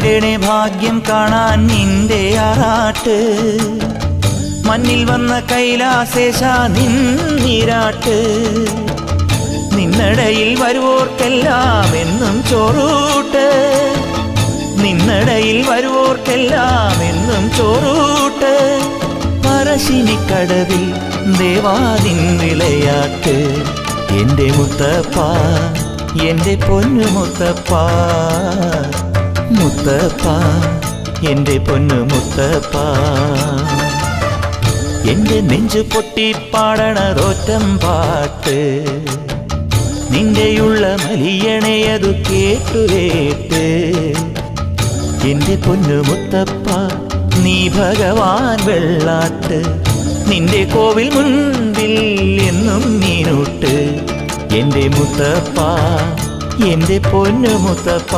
കണ്ടേണേ ഭാഗ്യം കാണാൻ നിന്റെ ആറാട്ട്. മണ്ണിൽ വന്ന കൈലാസേശ നിന്നിരാട്ട്. നിന്നടയിൽ വരുവോർക്കെല്ലാം എന്നും ചോറൂട്ട്. നിന്നടയിൽ വരുവോർക്കെല്ലാം എന്നും ചോറൂട്ട്. പറശ്ശിനിക്കടവിൽ ദേവാദിൻ വിളയാട്ട്. എൻ്റെ മുത്തപ്പ, എൻ്റെ പൊന്നു മുത്തപ്പ, മുത്തപ്പ, എൻ്റെ പൊന്നു മുത്തപ്പ. എൻ്റെ നെഞ്ചു പൊട്ടി പാടണതൊറ്റം പാട്ട്. നിന്റെയുള്ള മലിയണയതു കേട്ടുകേട്ട്. എൻ്റെ പൊന്നു മുത്തപ്പ, നീ ഭഗവാൻ വെള്ളാട്ട്. നിന്റെ കോവിൽ മുൻപിൽ എന്നും നീനൂട്ട്. എൻ്റെ മുത്തപ്പ, എൻ്റെ പൊന്നു മുത്തപ്പ.